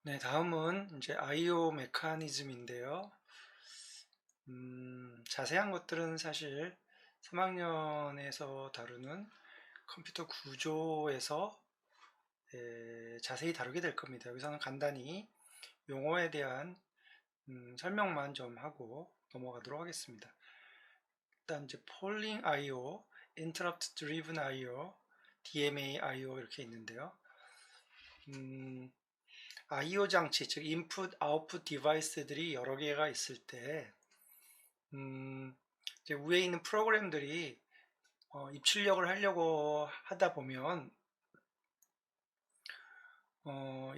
네, 다음은 이제 IO 메커니즘인데요. 자세한 것들은 사실 3학년에서 다루는 컴퓨터 구조에서 자세히 다루게 될 겁니다. 여기서는 간단히 용어에 대한 설명만 좀 하고 넘어가도록 하겠습니다. 일단 이제 Polling I/O, Interrupt Driven I/O, DMA I/O 이렇게 있는데요. I/O 장치, 즉 인풋, 아웃풋 디바이스들이 여러 개가 있을 때 이제 위에 있는 프로그램들이 입출력을 하려고 하다 보면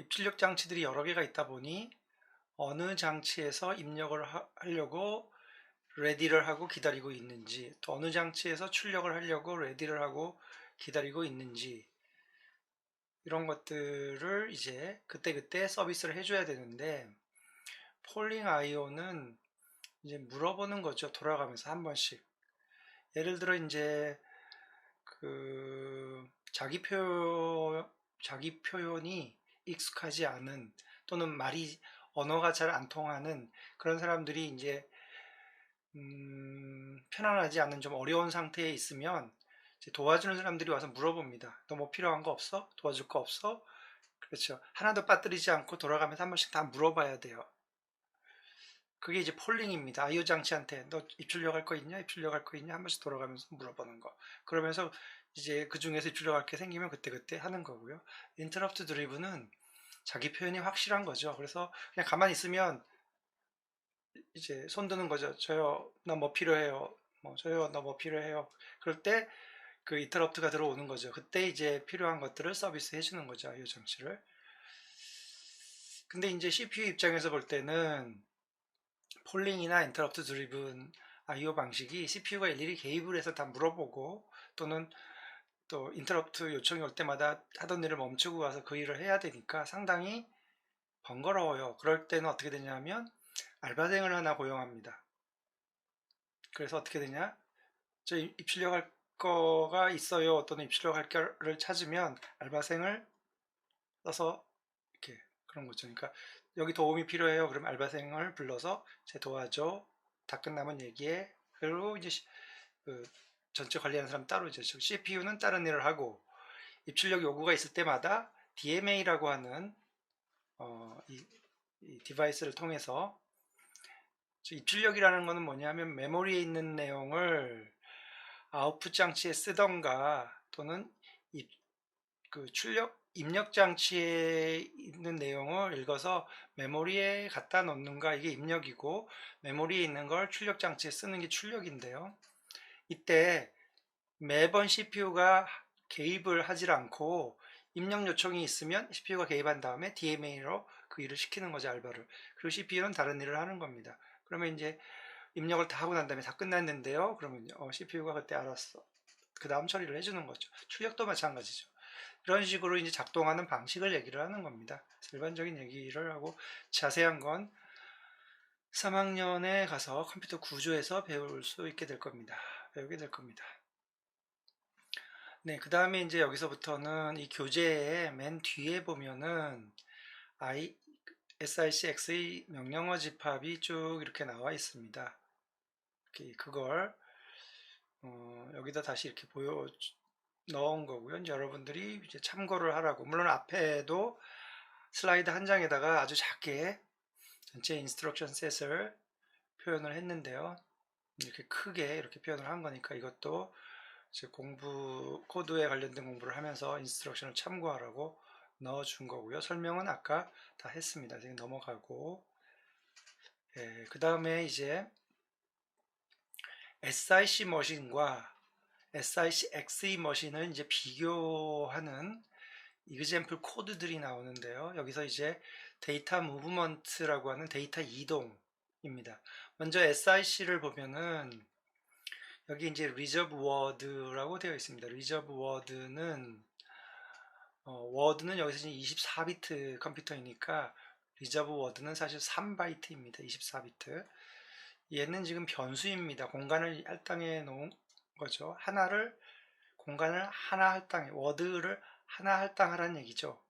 입출력 장치들이 여러 개가 있다 보니 어느 장치에서 입력을 하려고 레디를 하고 기다리고 있는지, 또 어느 장치에서 출력을 하려고 레디를 하고 기다리고 있는지, 이런 것들을 이제 그때그때 서비스를 해줘야 되는데, 폴링 IO는 이제 물어보는 거죠. 돌아가면서 한 번씩. 예를 들어 이제 그 자기 표현이 익숙하지 않은, 또는 언어가 잘 안 통하는 그런 사람들이 이제 편안하지 않은 좀 어려운 상태에 있으면 이제 도와주는 사람들이 와서 물어봅니다. 너 뭐 필요한 거 없어? 도와줄 거 없어? 그렇죠. 하나도 빠뜨리지 않고 돌아가면서 한 번씩 다 물어봐야 돼요. 그게 이제 폴링입니다. 아이오 장치한테 너 입출력 할 거 있냐? 입출력 할 거 있냐? 한 번씩 돌아가면서 물어보는 거. 그러면서 이제 그 중에서 입출력 할 게 생기면 그때그때 하는 거고요. 인터럽트 드리븐은 자기 표현이 확실한 거죠. 그래서 그냥 가만히 있으면 이제 손 드는 거죠. 저요, 나 뭐 필요해요. 뭐 저요, 나 뭐 필요해요. 그럴 때 그 인터럽트가 들어오는 거죠. 그때 이제 필요한 것들을 서비스 해주는 거죠. 아이오 장치를. 근데 이제 CPU 입장에서 볼 때는 폴링이나 인터럽트 드리븐 IO 방식이 CPU가 일일이 개입을 해서 다 물어보고, 또는 또 인터럽트 요청이 올 때마다 하던 일을 멈추고 와서 그 일을 해야 되니까 상당히 번거로워요. 그럴 때는 어떻게 되냐면 알바생을 하나 고용합니다. 그래서 어떻게 되냐? 저 입출력 할 거가 있어요. 또는 입출력 할 거를 찾으면 알바생을 써서 이렇게 그런 거죠. 그러니까 여기 도움이 필요해요. 그럼 알바생을 불러서 제 도와줘. 다 끝나면 얘기해. 그리고 이제 그 전체 관리하는 사람 따로 이제 CPU는 다른 일을 하고, 입출력 요구가 있을 때마다 DMA라고 하는 이 디바이스를 통해서, 입출력이라는 것은 뭐냐면 메모리에 있는 내용을 아웃풋 장치에 쓰던가, 또는 그 입력 장치에 있는 내용을 읽어서 메모리에 갖다 놓는가, 이게 입력이고, 메모리에 있는 걸 출력 장치에 쓰는 게 출력인데요. 이때 매번 CPU가 개입을 하질 않고 입력 요청이 있으면 CPU가 개입한 다음에 DMA로 그 일을 시키는 거죠, 알바를. 그리고 CPU는 다른 일을 하는 겁니다. 그러면 이제 입력을 다 하고 난 다음에 다 끝났는데요. 그러면 CPU가 그때 알았어. 그 다음 처리를 해주는 거죠. 출력도 마찬가지죠. 이런 식으로 이제 작동하는 방식을 얘기를 하는 겁니다. 일반적인 얘기를 하고, 자세한 건 3학년에 가서 컴퓨터 구조에서 배울 수 있게 될 겁니다. 배우게 될 겁니다. 네, 그 다음에 이제 여기서부터는 이 교재의 맨 뒤에 보면은 SICX의 명령어 집합이 쭉 이렇게 나와 있습니다. 그걸 여기다 다시 이렇게 넣은 거고요. 이제 여러분들이 이제 참고를 하라고. 물론 앞에도 슬라이드 한 장에다가 아주 작게 전체 인스트럭션 셋을 표현을 했는데요. 이렇게 크게 이렇게 표현을 한 거니까 이것도 이제 코드에 관련된 공부를 하면서 인스트럭션을 참고하라고 넣어준 거고요. 설명은 아까 다 했습니다. 이제 넘어가고, 그 다음에 이제 SIC 머신과 SIC XE 머신을 이제 비교하는 이그젬플 코드들이 나오는데요. 여기서 이제 데이터 무브먼트라고 하는 데이터 이동입니다. 먼저 SIC를 보면은 여기 이제 리저브 워드라고 되어 있습니다. 리저브 워드는 워드는 여기서 24비트 컴퓨터이니까 리저브 워드는 사실 3바이트입니다. 24비트. 얘는 지금 변수입니다. 공간을 할당해 놓은 거죠. 공간을 하나 할당해, 워드를 하나 할당하라는 얘기죠.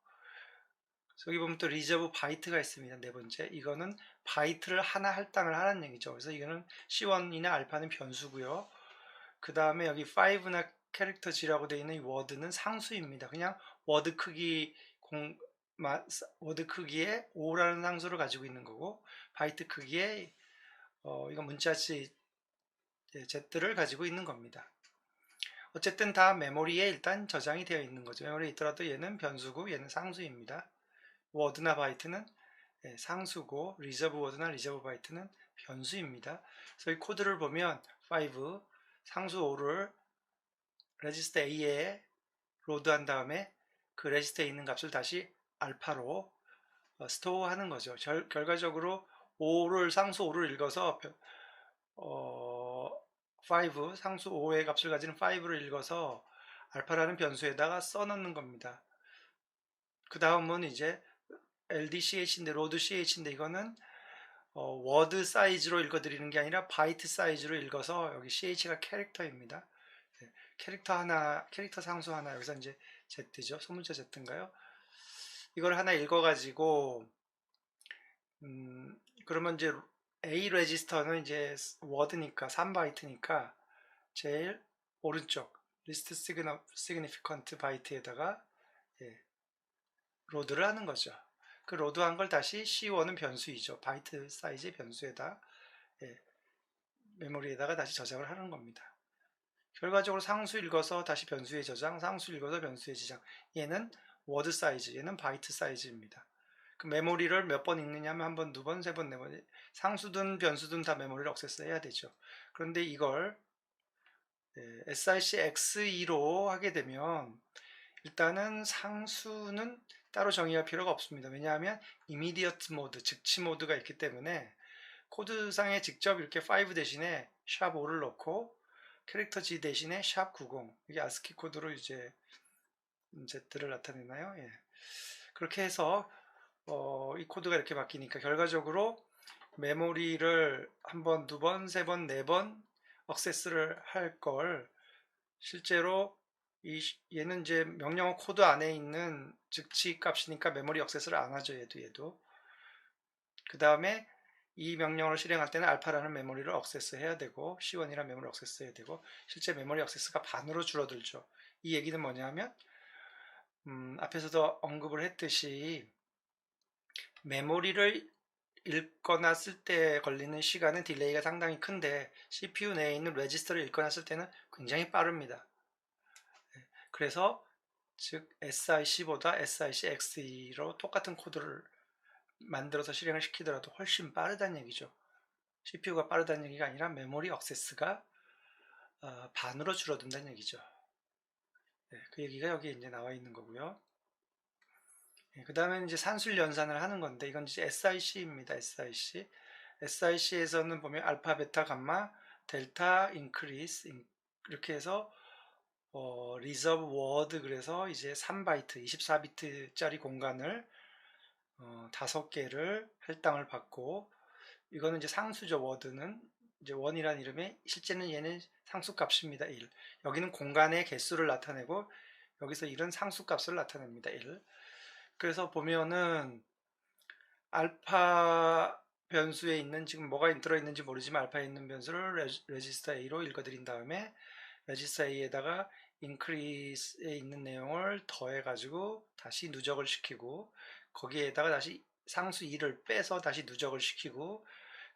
여기 보면 또 리저브 바이트가 있습니다. 네 번째. 이거는 바이트를 하나 할당을 하라는 얘기죠. 그래서 이거는 C1이나 알파는 변수고요. 그 다음에 여기 5나 캐릭터 G라고 되어 있는 이 워드는 상수입니다. 그냥 워드 크기 워드 크기에 5라는 상수를 가지고 있는 거고, 바이트 크기에 이건 문자치 Z를 가지고 있는 겁니다. 어쨌든 다 메모리에 일단 저장이 되어 있는 거죠. 메모리에 있더라도 얘는 변수고 얘는 상수입니다. 워드나 바이트는 상수고 리저브 워드나 리저브 바이트는 변수입니다. 그래서 이 코드를 보면 5 상수 5를 레지스터 A에 로드한 다음에 그 레지스터에 있는 값을 다시 알파로 스토어하는 거죠. 결과적으로 5를 상수 5를 읽어서 5 상수 5의 값을 가지는 5를 읽어서 알파라는 변수에다가 써넣는 겁니다. 그 다음은 이제 LDCH인데 로드 CH인데 이거는 워드 사이즈로 읽어드리는 게 아니라 바이트 사이즈로 읽어서 여기 CH가 캐릭터입니다. 캐릭터 상수 하나, 여기서 이제 Z죠. 소문자 Z인가요? 이걸 하나 읽어가지고, 그러면 이제 A 레지스터는 이제 워드니까, 3바이트니까, 제일 오른쪽, 리스트 시그니피컨트 바이트에다가, 로드를 하는 거죠. 그 로드한 걸 다시 C1은 변수이죠. 바이트 사이즈의 변수에다, 메모리에다가 다시 저장을 하는 겁니다. 결과적으로 상수 읽어서 다시 변수에 저장, 상수 읽어서 변수에 저장. 얘는 워드 사이즈, 얘는 바이트 사이즈입니다. 그 메모리를 몇 번 읽느냐 하면 한 번, 두 번, 세 번, 네 번. 상수든 변수든 다 메모리를 액세스 해야 되죠. 그런데 이걸 SIC-X2로 하게 되면 일단은 상수는 따로 정의할 필요가 없습니다. 왜냐하면 immediate 모드, 즉시 모드가 있기 때문에 코드상에 직접 이렇게 5 대신에 샵5를 넣고 캐릭터 G 대신에 샵90, 이게 아스키 코드로 이제 Z를 나타내나요? 예. 그렇게 해서 이 코드가 이렇게 바뀌니까 결과적으로 메모리를 한 번, 두 번, 세 번, 네 번 액세스를 할 걸 실제로 얘는 이제 명령어 코드 안에 있는 즉시 값이니까 메모리 액세스를 안 하죠. 얘도. 그 다음에 이 명령어를 실행할 때는 알파라는 메모리를 액세스해야 되고 C1이라는 메모리를 액세스해야 되고 실제 메모리 액세스가 반으로 줄어들죠. 이 얘기는 뭐냐면 앞에서도 언급을 했듯이 메모리를 읽거나 쓸 때 걸리는 시간은 딜레이가 상당히 큰데 CPU 내에 있는 레지스터를 읽거나 쓸 때는 굉장히 빠릅니다. 그래서 즉 SIC보다 SIC-X2로 똑같은 코드를 만들어서 실행을 시키더라도 훨씬 빠르다는 얘기죠. CPU가 빠르다는 얘기가 아니라 메모리 액세스가 반으로 줄어든다는 얘기죠. 그 얘기가 여기 이제 나와 있는 거고요. 그 다음에 이제 산술 연산을 하는 건데 이건 이제 SIC입니다. SIC. SIC에서는 보면 알파, 베타, 감마, 델타, 인크리스 이렇게 해서 리저브 워드 그래서 이제 3바이트, 24비트짜리 공간을 5개를 할당을 받고 이거는 이제 상수죠. 워드는 이제 원이라는 이름에 실제는 얘는 상수 값입니다. 1. 여기는 공간의 개수를 나타내고 여기서 1은 상수 값을 나타냅니다. 1. 그래서 보면은 알파 변수에 있는 지금 뭐가 들어있는지 모르지만 알파에 있는 변수를 레지스터 A로 읽어드린 다음에 레지스터 A에다가 increase에 있는 내용을 더해가지고 다시 누적을 시키고 거기에다가 다시 상수 2를 빼서 다시 누적을 시키고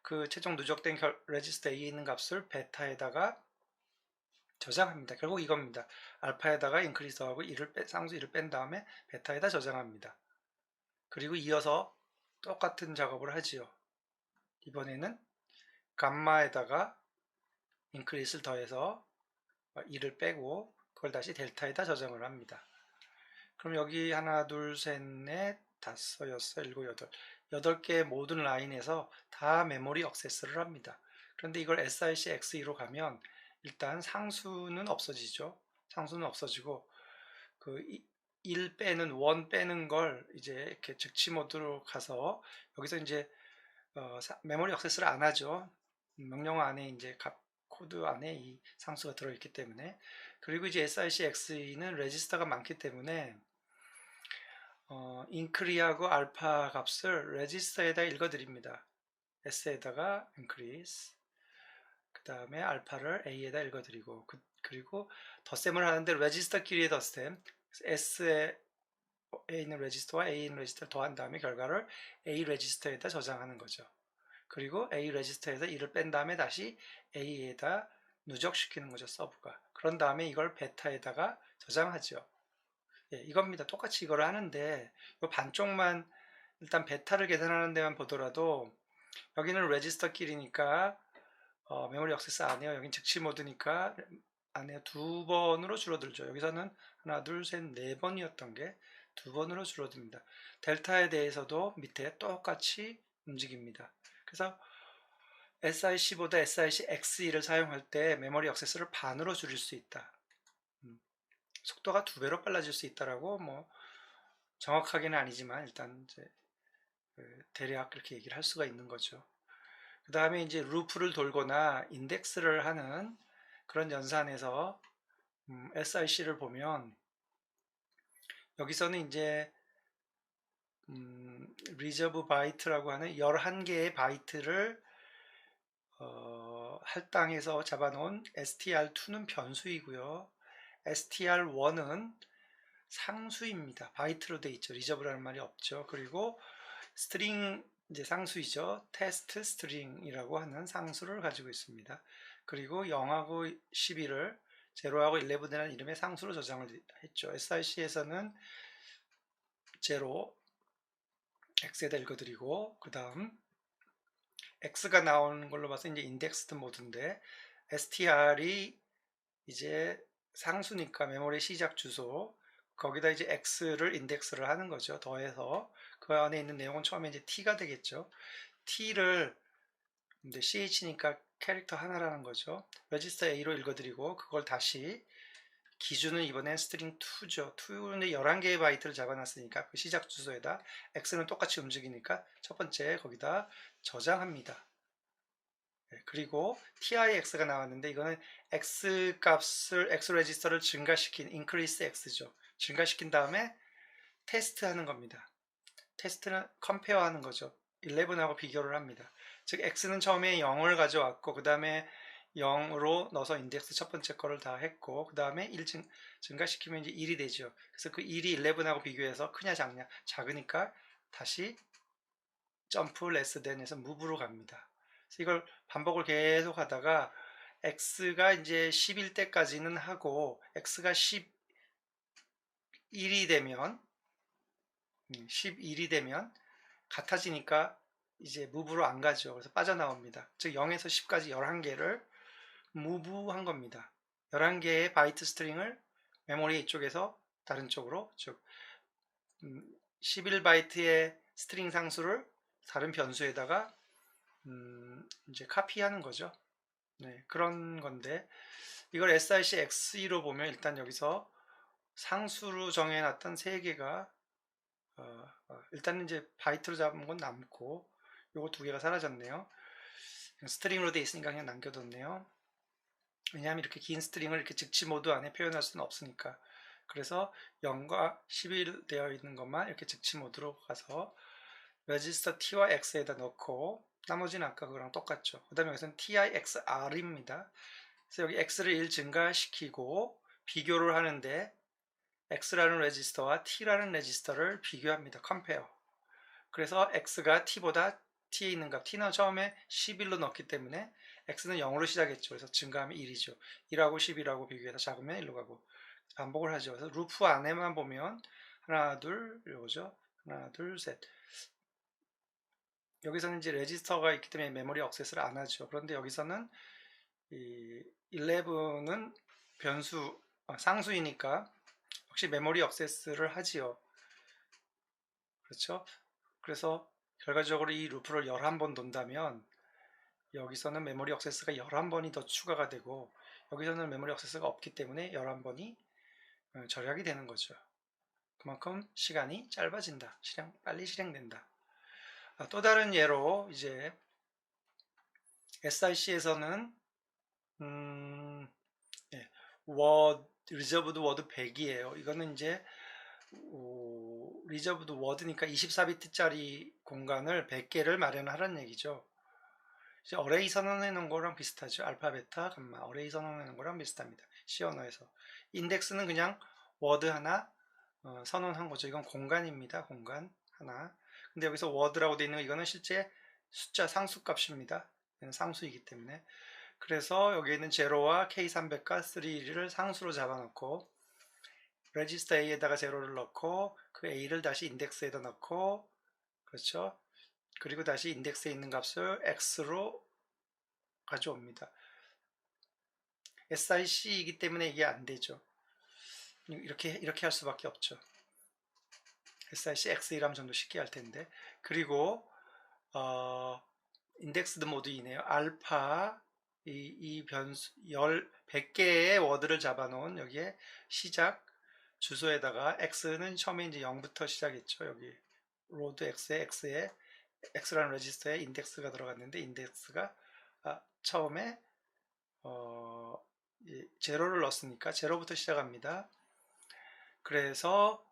그 최종 누적된 레지스터 A에 있는 값을 베타에다가 저장합니다. 결국 이겁니다. 알파에다가 인크리스 더하고 상수 2를 뺀 다음에 베타에다 저장합니다. 그리고 이어서 똑같은 작업을 하지요. 이번에는 감마에다가 인크리스를 더해서 2를 빼고 그걸 다시 델타에다 저장을 합니다. 그럼 여기 하나, 둘, 셋, 넷, 다섯, 여섯, 일곱, 여덟 8개의 모든 라인에서 다 메모리 액세스를 합니다. 그런데 이걸 SIC-X2로 가면 일단 상수는 없어지죠. 상수는 없어지고 그 1 빼는 원 빼는 걸 이제 이렇게 즉시 모드로 가서 여기서 이제 메모리 액세스를 안 하죠. 명령어 안에 이제 코드 안에 이 상수가 들어있기 때문에 그리고 이제 SIC-X2는 레지스터가 많기 때문에 increase하고 알파 값을 레지스터에다 읽어드립니다. s에다가 increase, 그 다음에 알파를 a에다 읽어드리고, 그리고 덧셈을 하는데 레지스터끼리의 덧셈, s에 a 있는 레지스터와 a 있는 레지스터를 더한 다음에 결과를 a 레지스터에다 저장하는 거죠. 그리고 a 레지스터에서 1을 뺀 다음에 다시 a에다 누적시키는 거죠, 서브가. 그런 다음에 이걸 베타에다가 저장하죠. 예, 이겁니다. 똑같이 이걸 하는데 이 반쪽만 일단 베타를 계산하는 데만 보더라도 여기는 레지스터끼리니까 메모리 액세스 안 해요. 여긴 즉시 모드니까 안 해요. 2번으로 줄어들죠. 여기서는 하나, 둘, 셋, 4번이었던 게 2번으로 줄어듭니다. 델타에 대해서도 밑에 똑같이 움직입니다. 그래서 SIC보다 SIC X2를 사용할 때 메모리 액세스를 반으로 줄일 수 있다. 속도가 2배로 빨라질 수 있다라고 뭐 정확하게는 아니지만 일단 이제 대략 그렇게 얘기를 할 수가 있는 거죠. 그 다음에 이제 루프를 돌거나 인덱스를 하는 그런 연산에서 SIC를 보면 여기서는 이제 리저브 바이트라고 하는 11개의 바이트를 할당해서 잡아놓은 str2는 변수이고요. str1은 상수입니다. 바이트로 돼 있죠. 리저브라는 말이 없죠. 그리고 스트링 이제 상수이죠. 테스트 스트링이라고 하는 상수를 가지고 있습니다. 그리고 0하고 11을 0하고 11이라는 이름의 상수로 저장을 했죠. SIC에서는 0, x에다 읽어드리고 그 다음 x가 나오는 걸로 봐서 이제 인덱스드 모드인데 str이 이제 상수니까 메모리 시작 주소 거기다 이제 x를 인덱스를 하는 거죠. 더해서 그 안에 있는 내용은 처음에 이제 t가 되겠죠. t를 이제 ch니까 캐릭터 하나라는 거죠. 레지스터 a로 읽어드리고 그걸 다시 기준은 이번엔 스트링 2죠. 2는 11개의 바이트를 잡아놨으니까 그 시작 주소에다 x는 똑같이 움직이니까 첫 번째 거기다 저장합니다. 그리고 tix가 나왔는데 이거는 x 값을 x 레지스터를 증가시킨 increase x죠. 증가시킨 다음에 테스트 하는 겁니다. 테스트는 컴페어 하는 거죠. 11하고 비교를 합니다. 즉 x는 처음에 0을 가져왔고 그 다음에 0으로 넣어서 인덱스 첫 번째 거를 다 했고 그 다음에 1 증가시키면 이제 1이 되죠. 그래서 그 1이 11하고 비교해서 크냐 작냐 작으니까 다시 점프 레스 댄에서 무브로 갑니다. 그래서 이걸 반복을 계속 하다가 x가 이제 10일 때까지는 하고 x가 11이 되면 11이 되면 같아지니까 이제 무브로 안 가죠. 그래서 빠져나옵니다. 즉 0에서 10까지 11개를 무브한 겁니다. 11개의 바이트 스트링을 메모리 이쪽에서 다른 쪽으로 즉 11바이트의 스트링 상수를 다른 변수에다가 이제 카피하는 거죠. 네, 그런 건데 이걸 SIC X2로 보면 일단 여기서 상수로 정해놨던 3개가 일단 이제 바이트로 잡은 건 남고 요거 2개가 사라졌네요. 스트링으로 돼 있으니까 그냥 남겨뒀네요. 왜냐하면 이렇게 긴 스트링을 이렇게 즉시 모드 안에 표현할 수는 없으니까. 그래서 0과 11 되어 있는 것만 이렇게 즉시 모드로 가서 레지스터 t와 x에다 넣고 나머지는 아까 그거랑 똑같죠. 그 다음에 여기서는 tixr입니다. 그래서 여기 x를 1 증가시키고 비교를 하는데 x라는 레지스터와 t라는 레지스터를 비교합니다. compare. 그래서 x가 t보다 t에 있는 값, t는 처음에 11로 넣었기 때문에 x는 0으로 시작했죠. 그래서 증가하면 1이죠. 1하고 11하고 비교해서 작으면 1로 가고 반복을 하죠. 그래서 루프 안에만 보면 하나, 둘, 이거죠. 하나, 둘, 셋. 여기서는 이제 레지스터가 있기 때문에 메모리 액세스를 안 하죠. 그런데 여기서는 이 11은 변수, 상수이니까 역시 메모리 액세스를 하지요. 그렇죠? 그래서 결과적으로 이 루프를 11번 돈다면 여기서는 메모리 액세스가 11번이 더 추가가 되고 여기서는 메모리 액세스가 없기 때문에 11번이 절약이 되는 거죠. 그만큼 시간이 짧아진다. 빨리 실행된다. 또 다른 예로 이제 SIC에서는 리저브드 워드 100이에요. 이거는 이제 리저브드 워드니까 24비트짜리 공간을 100개를 마련하라는 얘기죠. 이제 어레이 선언해 놓은 거랑 비슷하죠. 알파, 베타, 감마. 어레이 선언해 놓은 거랑 비슷합니다. C 언어에서. 인덱스는 그냥 워드 하나 선언한 거죠. 이건 공간입니다. 공간 하나. 근데 여기서 워드라고 되어 있는 거 이거는 실제 숫자 상수값입니다. 상수이기 때문에. 그래서 여기 있는 제로와 K300과 3를 상수로 잡아놓고 레지스터 A에다가 제로를 넣고 그 A를 다시 인덱스에다 넣고 그렇죠. 그리고 다시 인덱스에 있는 값을 X로 가져옵니다. SIC이기 때문에 이게 안 되죠. 이렇게 할 수밖에 없죠. SIC X1하면 좀 더 쉽게 할 텐데. 그리고 인덱스드 모드이네요. 알파 이 변수 100개의 워드를 잡아놓은 여기에 시작 주소에다가 X는 처음에 이제 0부터 시작했죠. 여기 로드 X에 X라는 레지스터에 인덱스가 들어갔는데 인덱스가 처음에 제로를 넣었으니까 제로부터 시작합니다. 그래서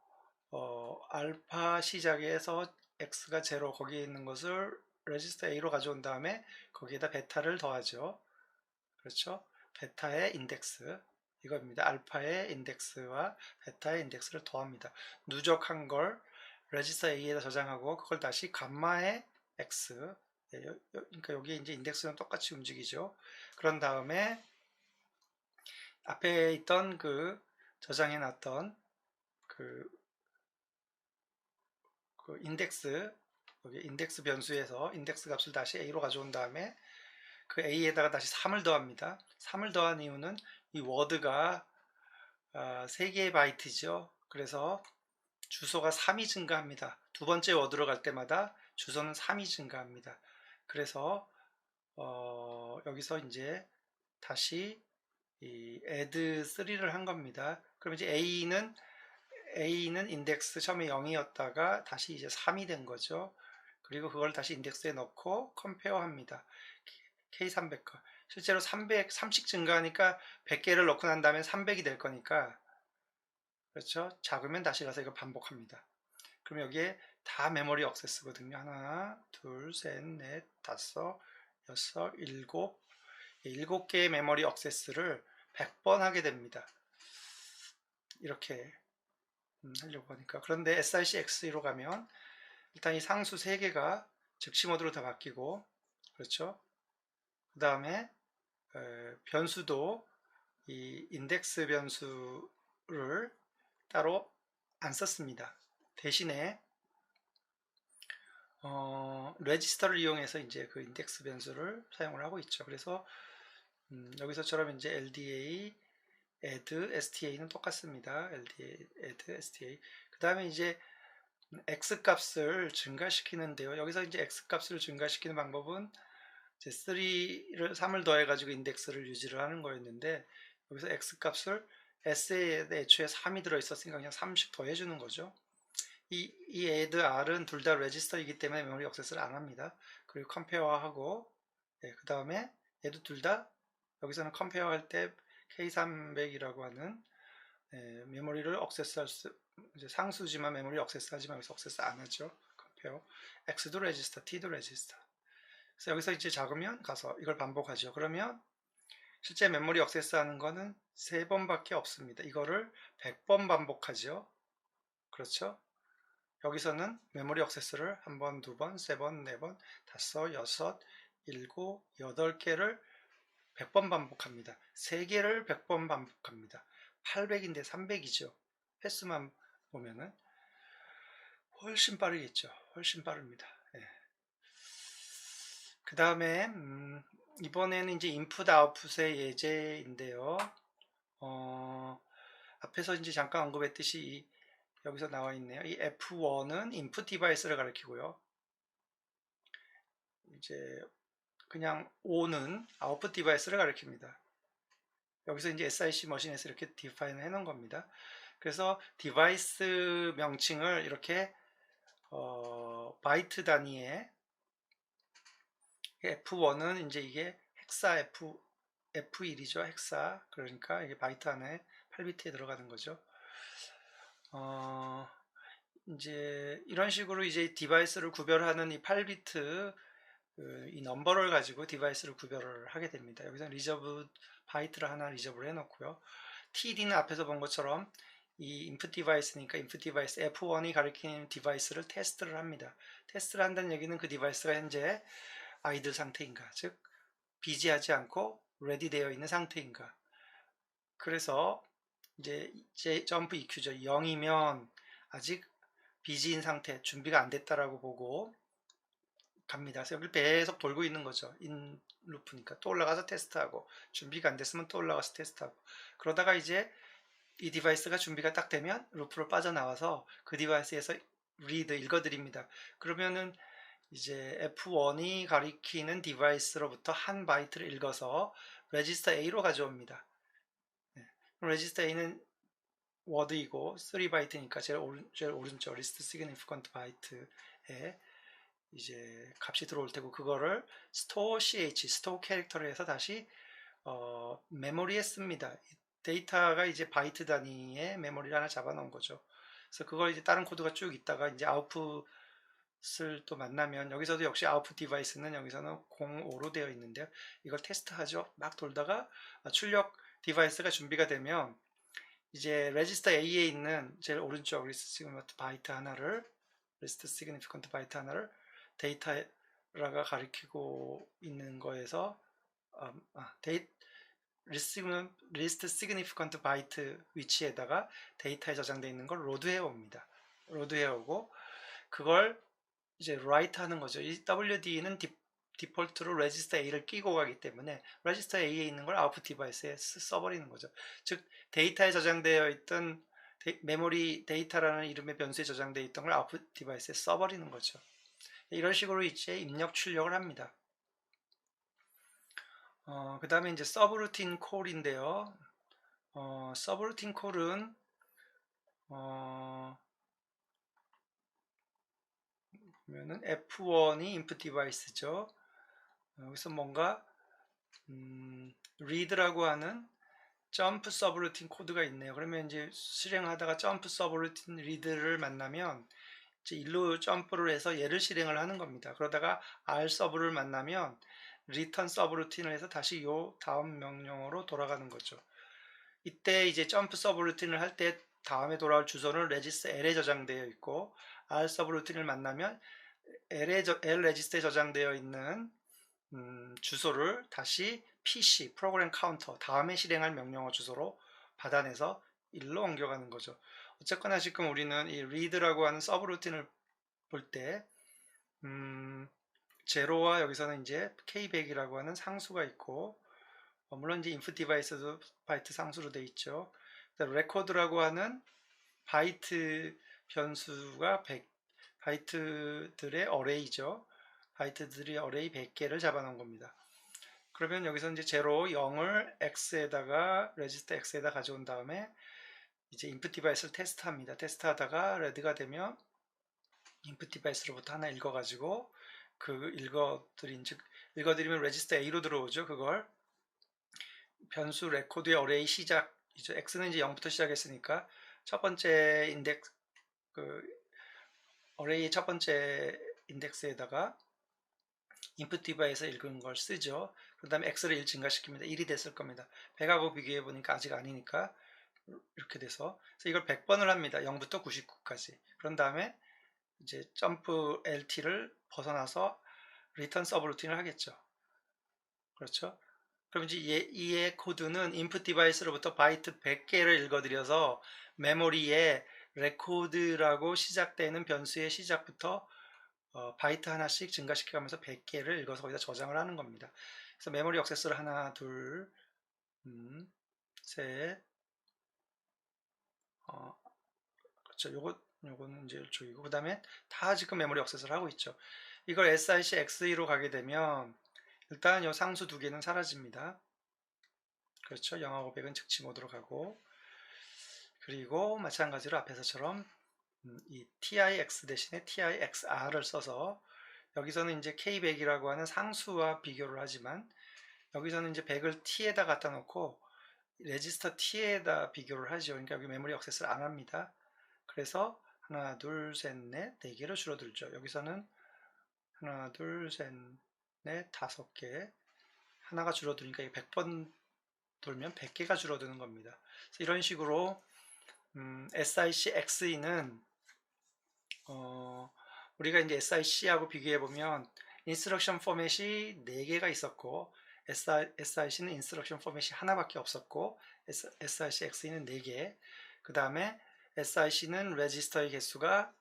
알파 시작에서 X가 제로 거기에 있는 것을 레지스터 A로 가져온 다음에 거기에다 베타를 더하죠. 그렇죠? 베타의 인덱스 이겁니다. 알파의 인덱스와 베타의 인덱스를 더합니다. 누적한 걸 레지스터 A에다 저장하고 그걸 다시 감마의 X 그러니까 여기에 이제 인덱스는 똑같이 움직이죠. 그런 다음에 앞에 있던 그 저장해 놨던 그 인덱스 여기 인덱스 변수에서 인덱스 값을 다시 A로 가져온 다음에 그 A에다가 다시 3을 더합니다. 3을 더한 이유는 이 워드가 3개의 바이트죠. 그래서 주소가 3이 증가합니다. 두 번째 워드로 갈 때마다 주소는 3이 증가합니다. 그래서 여기서 이제 다시 이 add 3를 한 겁니다. 그럼 이제 A는 인덱스 처음에 0이었다가 다시 이제 3이 된 거죠. 그리고 그걸 다시 인덱스에 넣고 컴페어 합니다. K300거. 실제로 3씩 증가하니까 100개를 넣고 난 다음에 300이 될 거니까 그렇죠. 작으면 다시 가서 이거 반복합니다. 그럼 여기에 다 메모리 액세스거든요. 하나, 둘, 셋, 넷, 다섯, 여섯, 일곱. 7개의 메모리 액세스를 100번 하게 됩니다. 이렇게 하려고 하니까. 그런데 SIC X2로 가면 일단 이 상수 3개가 즉시 모드로 다 바뀌고 그렇죠. 그 다음에 변수도 이 인덱스 변수를 따로 안 썼습니다. 대신에 레지스터를 이용해서 이제 그 인덱스 변수를 사용을 하고 있죠. 그래서 여기서처럼 이제 LDA, add, STA는 똑같습니다. LDA, add, STA. 그 다음에 이제 x 값을 증가시키는데요. 여기서 이제 x 값을 증가시키는 방법은 이제 3을 더해가지고 인덱스를 유지를 하는 거였는데 여기서 x 값을 S에 애초에 3이 들어있었으니까 그냥 3씩 더해주는 거죠. 이 add r은 둘 다 레지스터이기 때문에 메모리 액세스를 안 합니다. 그리고 컴페어하고 그 다음에 얘도 둘 다 여기서는 컴페어 할 때 K300이라고 하는 메모리를 액세스할 수 이제 상수지만 메모리 액세스하지만 여기서 액세스 안 하죠. 컴페어 X도 레지스터, T도 레지스터. 그래서 여기서 이제 작으면 가서 이걸 반복하죠. 그러면 실제 메모리 액세스하는 거는 3번밖에 없습니다. 이거를 100번 반복하죠. 그렇죠? 여기서는 메모리 액세스를 1번, 2번, 3번, 4번, 5, 6, 7, 8개를 100번 반복합니다. 3개를 100번 반복합니다. 800인데 300이죠. 횟수만 보면은 훨씬 빠르겠죠. 훨씬 빠릅니다. 그 다음에 이번에는 이제 인풋 아웃풋의 예제인데요. 앞에서 이제 잠깐 언급했듯이 여기서 나와 있네요. 이 F1은 인풋 디바이스를 가리키고요. 이제 그냥 O는 아웃풋 디바이스를 가리킵니다. 여기서 이제 SIC 머신에서 이렇게 디파인을 해놓은 겁니다. 그래서 디바이스 명칭을 이렇게 바이트 단위의 F1은 이제 이게 헥사 F1이죠. 헥사. 그러니까 이게 바이트 안에 8비트에 들어가는 거죠. 이제 이런 식으로 이제 디바이스를 구별하는 이 8비트 이 넘버를 가지고 디바이스를 구별을 하게 됩니다. 여기서 리저브 바이트를 하나 리저브를 해놓고요. TD는 앞에서 본 것처럼 이 인풋 디바이스니까 인풋 디바이스 F1이 가리키는 디바이스를 테스트를 합니다. 테스트를 한다는 얘기는 그 디바이스가 현재 아이들 상태인가, 즉 비지하지 않고 레디 되어 있는 상태인가. 그래서 이제 점프 EQ죠. 0이면 아직 비지인 상태, 준비가 안 됐다라고 보고 갑니다. 그래서 여기 계속 돌고 있는 거죠. 인 루프니까 또 올라가서 테스트하고, 준비가 안 됐으면 또 올라가서 테스트하고, 그러다가 이제 이 디바이스가 준비가 딱 되면 루프로 빠져나와서 그 디바이스에서 리드 읽어드립니다. 그러면은 이제 F1이 가리키는 디바이스로부터 한 바이트를 읽어서 레지스터 A로 가져옵니다. 네. 레지스터 A는 워드이고 3바이트니까 제일 오른쪽 리스트 시그니피컨트 바이트에 이제 값이 들어올 테고, 그거를 store ch, store 캐릭터로 해서 다시 메모리에 씁니다. 데이터가 이제 바이트 단위의 메모리를 하나 잡아놓은 거죠. 그래서 그걸 이제 다른 코드가 쭉 있다가 이제 아웃풋을 또 만나면, 여기서도 역시 아웃풋 디바이스는 여기서는 05로 되어 있는데요. 이걸 테스트하죠. 막 돌다가 출력 디바이스가 준비가 되면 이제 레지스터 A에 있는 제일 오른쪽 리스트 바이트 하나를, 리스트 시그니피컨트 바이트 하나를 데이터라가 가리키고 있는 거에서 리스트 시그니피컨트 바이트 위치에다가 데이터에 저장되어 있는 걸 로드해 옵니다. 로드해 오고 그걸 이제 write 하는 거죠. 이 WD는 디폴트로 레지스터 A를 끼고 가기 때문에 레지스터 A에 있는 걸 아웃풋 디바이스에 써버리는 거죠. 즉 데이터에 저장되어 있던 메모리 데이터라는 이름의 변수에 저장되어 있던 걸 아웃풋 디바이스에 써버리는 거죠. 이런 식으로 이제 입력 출력을 합니다. 그 다음에 이제 서브루틴 콜인데요. 서브루틴 콜은 보면은 F1이 인풋 디바이스죠. 여기서 뭔가 read라고 하는 점프 서브루틴 코드가 있네요. 그러면 이제 실행하다가 점프 서브루틴 read를 만나면 이제 일로 점프를 해서 얘를 실행을 하는 겁니다. 그러다가 R 서브를 만나면 return 서브루틴을 해서 다시 요 다음 명령어로 돌아가는 거죠. 이때 이제 점프 서브루틴을 할 때 다음에 돌아올 주소는 레지스터 L에 저장되어 있고, R 서브루틴을 만나면 L 레지스터에 저장되어 있는 주소를 다시 PC, 프로그램 카운터, 다음에 실행할 명령어 주소로 받아내서 1로 옮겨가는 거죠. 어쨌거나 지금 우리는 이 read라고 하는 서브루틴을 볼 때, 제로와 여기서는 이제 K100이라고 하는 상수가 있고, 물론 이제 인풋 디바이스도 바이트 상수로 되어 있죠. 레코드라고 하는 바이트 변수가 100, 바이트들의 어레이죠. 바이트들의 어레이 100개를 잡아놓은 겁니다. 그러면 여기서 이제 0, 0을 x에다가 레지스터 x에다 가져온 다음에 이제 인풋 디바이스를 테스트합니다. 테스트하다가 레드가 되면 인풋 디바이스로부터 하나 읽어가지고 그 읽어드리면 레지스터 A로 들어오죠. 그걸 변수 레코드의 어레이 시작이죠. x는 이제 0부터 시작했으니까 첫 번째 인덱스 어레이의 첫 번째 인덱스에다가 인풋 디바이스 읽은 걸 쓰죠. 그 다음에 x를 1 증가시킵니다. 1이 됐을 겁니다. 100하고 비교해 보니까 아직 아니니까 이렇게 돼서, 그래서 이걸 100번을 합니다. 0부터 99까지. 그런 다음에 이제 점프 LT를 벗어나서 리턴 서브루틴을 하겠죠. 그렇죠? 그럼 이제 이의 코드는 인풋 디바이스로부터 바이트 100개를 읽어드려서 메모리에 레코드라고 시작되는 변수의 시작부터 바이트 하나씩 증가시켜가면서 100개를 읽어서 거기다 저장을 하는 겁니다. 그래서 메모리 액세스를 하나, 둘, 셋, 그렇죠. 요거는 이제 저기고, 그 다음에 다 지금 메모리 액세스를 하고 있죠. 이걸 SIC X2로 가게 되면 일단 요 상수 두 개는 사라집니다. 그렇죠. 0하고 100은 즉시 모드로 가고, 그리고 마찬가지로 앞에서처럼 이 TIX 대신에 TIXR을 써서 여기서는 이제 K100이라고 하는 상수와 비교를 하지만 여기서는 이제 100을 T에다 갖다 놓고 레지스터 T에다 비교를 하죠. 그러니까 여기 메모리 액세스를 안 합니다. 그래서 하나, 둘, 셋, 넷, 네 개로 줄어들죠. 여기서는 하나, 둘, 셋, 넷, 다섯 개. 하나가 줄어드니까 100번 돌면 100개가 줄어드는 겁니다. 그래서 이런 식으로 SIC-XE는 우리가 이제 SIC하고 비교해 보면 인스트럭션 포맷이 4개가 있었고 SIC는 인스트럭션 포맷이 하나밖에 없었고 SIC-XE는 4개. 그 다음에 SIC는 레지스터의 개수가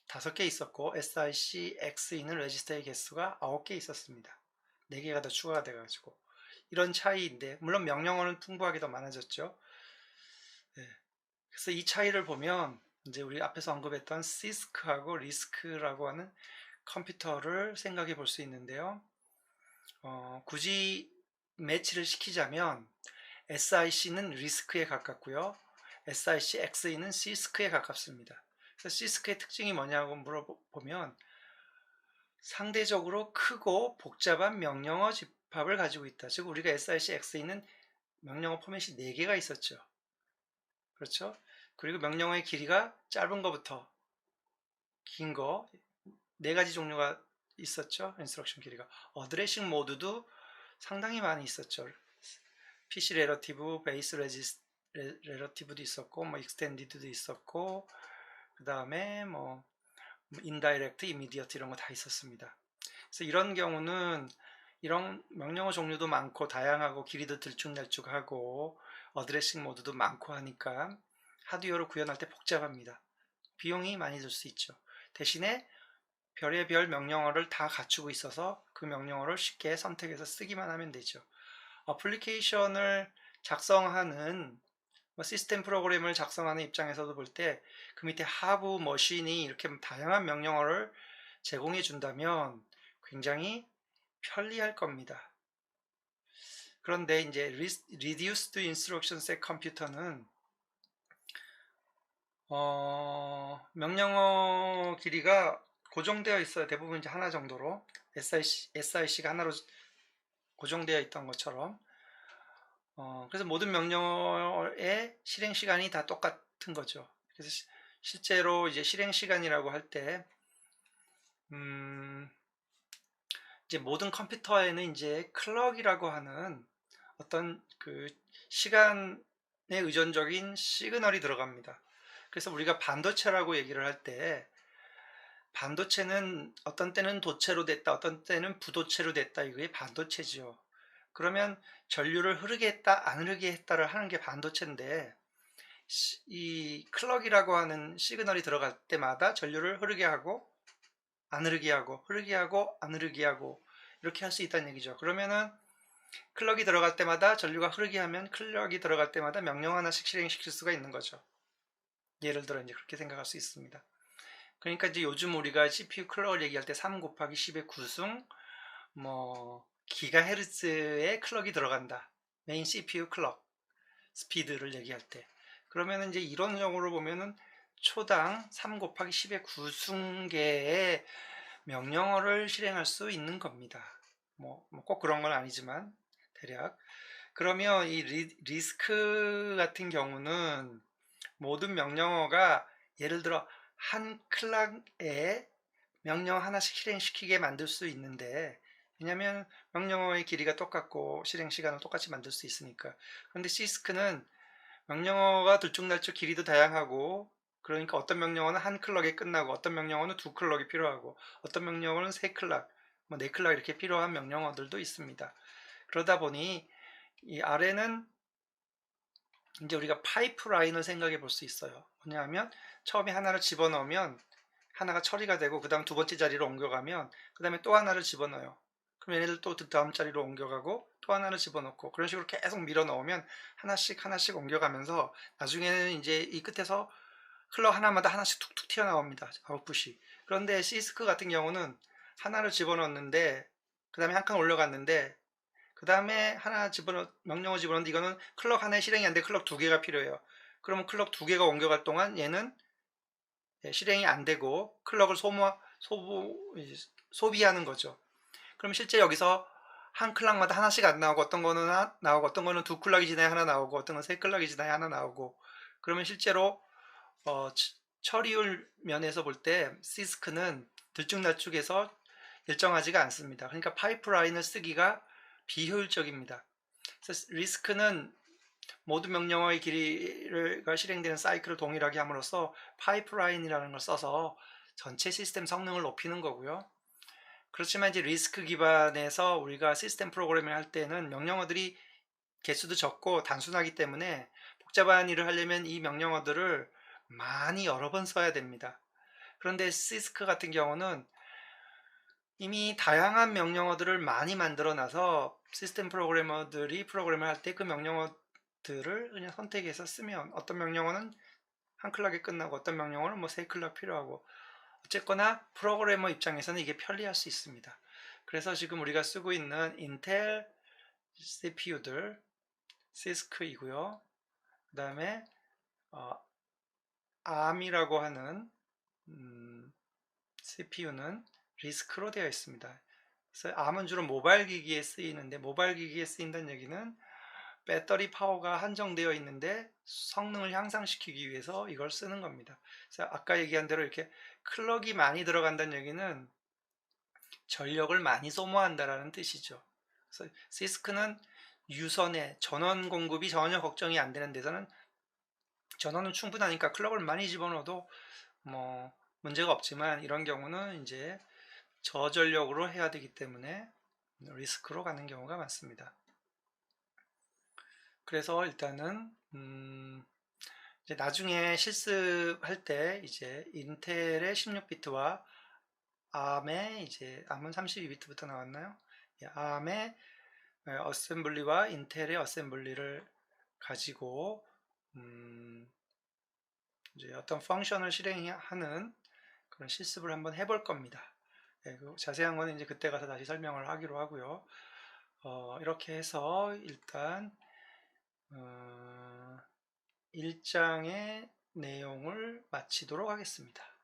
5개 있었고 SIC-XE는 레지스터의 개수가 9개 있었습니다. 4개가 더 추가가 돼가지고 이런 차이인데 물론 명령어는 풍부하게 더 많아졌죠. 네. 그래서 이 차이를 보면 이제 우리 앞에서 언급했던 CISC하고 RISC라고 하는 컴퓨터를 생각해 볼 수 있는데요. 굳이 매치를 시키자면 SIC는 RISC에 가깝고요. SIC-XE는 CISC에 가깝습니다. 그래서 CISC의 특징이 뭐냐고 물어보면 상대적으로 크고 복잡한 명령어 집합을 가지고 있다. 즉 우리가 SIC-XE는 명령어 포맷이 4개가 있었죠. 그렇죠? 그리고 명령어의 길이가 짧은 것부터 긴 거 4가지 종류가 있었죠. 인스트럭션 길이가. 어드레싱 모드도 상당히 많이 있었죠. PC 레러티브, 베이스 레러티브도 있었고, 뭐 익스텐디드도 있었고, 그 다음에 뭐 인다이렉트, 이미디어트 이런 거 다 있었습니다. 그래서 이런 경우는 이런 명령어 종류도 많고 다양하고 길이도 들쭉날쭉하고 어드레싱 모드도 많고 하니까 하드웨어로 구현할 때 복잡합니다. 비용이 많이 들 수 있죠. 대신에 별의별 명령어를 다 갖추고 있어서 그 명령어를 쉽게 선택해서 쓰기만 하면 되죠. 어플리케이션을 작성하는 시스템 프로그램을 작성하는 입장에서도 볼 때 그 밑에 하부, 머신이 이렇게 다양한 명령어를 제공해 준다면 굉장히 편리할 겁니다. 그런데 이제 Reduced Instruction Set 컴퓨터는 명령어 길이가 고정되어 있어요. 대부분 이제 하나 정도로 SIC가 하나로 고정되어 있던 것처럼 그래서 모든 명령어의 실행 시간이 다 똑같은 거죠. 그래서 실제로 이제 실행 시간이라고 할 때 이제 모든 컴퓨터에는 이제 클럭이라고 하는 어떤 그 시간에 의존적인 시그널이 들어갑니다. 그래서 우리가 반도체라고 얘기를 할 때 반도체는 어떤 때는 도체로 됐다, 어떤 때는 부도체로 됐다, 이게 반도체지요. 그러면 전류를 흐르게 했다, 안 흐르게 했다를 하는 게 반도체인데 이 클럭이라고 하는 시그널이 들어갈 때마다 전류를 흐르게 하고 안 흐르게 하고 흐르게 하고 안 흐르게 하고 이렇게 할 수 있다는 얘기죠. 그러면은 클럭이 들어갈 때마다 전류가 흐르게 하면 클럭이 들어갈 때마다 명령 하나씩 실행시킬 수가 있는 거죠. 예를 들어 이제 그렇게 생각할 수 있습니다. 그러니까 이제 요즘 우리가 CPU 클럭을 얘기할 때 3 곱하기 10의 9승 뭐 기가헤르츠의 클럭이 들어간다. 메인 CPU 클럭 스피드를 얘기할 때. 그러면 이제 이론적으로 보면은 초당 3 곱하기 10의 9승계의 명령어를 실행할 수 있는 겁니다. 뭐 꼭 그런 건 아니지만 대략. 그러면 이 리스크 같은 경우는 모든 명령어가 예를 들어 한 클락에 명령 하나씩 실행시키게 만들 수 있는데 왜냐하면 명령어의 길이가 똑같고 실행 시간을 똑같이 만들 수 있으니까. 그런데 시스크는 명령어가 들쭉날쭉 길이도 다양하고 그러니까 어떤 명령어는 한 클럭에 끝나고 어떤 명령어는 2클럭이 필요하고 어떤 명령어는 3클럭, 뭐 4클럭 이렇게 필요한 명령어들도 있습니다. 그러다 보니 이 아래는 이제 우리가 파이프라인을 생각해 볼 수 있어요. 뭐냐면 처음에 하나를 집어넣으면 하나가 처리가 되고 그 다음 두 번째 자리로 옮겨가면 그 다음에 또 하나를 집어넣어요. 그럼 얘네들 또 다음 자리로 옮겨가고 또 하나를 집어넣고 그런 식으로 계속 밀어 넣으면 하나씩 옮겨가면서 나중에는 이제 이 끝에서 클럭 하나마다 하나씩 툭툭 튀어나옵니다. 아웃풋이. 그런데 시스크 같은 경우는 하나를 집어넣는데 그 다음에 한 칸 올려갔는데 그 다음에 하나 명령어 집어넣는데 이거는 클럭 하나에 실행이 안 돼. 클럭 2개가 필요해요. 그러면 클럭 2개가 옮겨갈 동안 얘는 실행이 안 되고 클럭을 소비하는 거죠. 그럼 실제 여기서 한 클락마다 하나씩 안 나오고 어떤 거는 나오고 어떤 거는 2클락이 지나야 하나 나오고 어떤 건 3클락이 지나야 하나 나오고 그러면 실제로 처리율 면에서 볼 때 시스크는 들쭉날쭉해서 일정하지가 않습니다. 그러니까 파이프라인을 쓰기가 비효율적입니다. 그래서 리스크는 모든 명령어의 길이가 실행되는 사이클을 동일하게 함으로써 파이프라인이라는 걸 써서 전체 시스템 성능을 높이는 거고요. 그렇지만 이제 리스크 기반에서 우리가 시스템 프로그래밍을 할 때는 명령어들이 개수도 적고 단순하기 때문에 복잡한 일을 하려면 이 명령어들을 많이 여러 번 써야 됩니다. 그런데 시스크 같은 경우는 이미 다양한 명령어들을 많이 만들어 놔서 시스템 프로그래머들이 프로그램을 할 때 그 명령어들을 그냥 선택해서 쓰면 어떤 명령어는 한 클락에 끝나고 어떤 명령어는 뭐 세 클락 필요하고 어쨌거나 프로그래머 입장에서는 이게 편리할 수 있습니다. 그래서 지금 우리가 쓰고 있는 인텔 CPU들 시스크이고요. 그 다음에 ARM이라고 하는 CPU는 리스크로 되어 있습니다. 그래서 ARM은 주로 모바일 기기에 쓰이는데 모바일 기기에 쓰인다는 얘기는 배터리 파워가 한정되어 있는데 성능을 향상시키기 위해서 이걸 쓰는 겁니다. 그래서 아까 얘기한 대로 이렇게 클럭이 많이 들어간다는 얘기는 전력을 많이 소모한다라는 뜻이죠. 그래서 시스크는 유선의 전원 공급이 전혀 걱정이 안 되는 데서는 전원은 충분하니까 클럭을 많이 집어넣어도 뭐 문제가 없지만 이런 경우는 이제 저전력으로 해야 되기 때문에 리스크로 가는 경우가 많습니다. 그래서 일단은 이제 나중에 실습할 때 이제 인텔의 16비트와 ARM의 이제 ARM은 32비트부터 나왔나요? ARM의 어셈블리와 인텔의 어셈블리를 가지고 이제 어떤 펑션을 실행하는 그런 실습을 한번 해볼 겁니다. 네, 그 자세한 거는 이제 그때 가서 다시 설명을 하기로 하고요. 이렇게 해서 일단 1장의 내용을 마치도록 하겠습니다.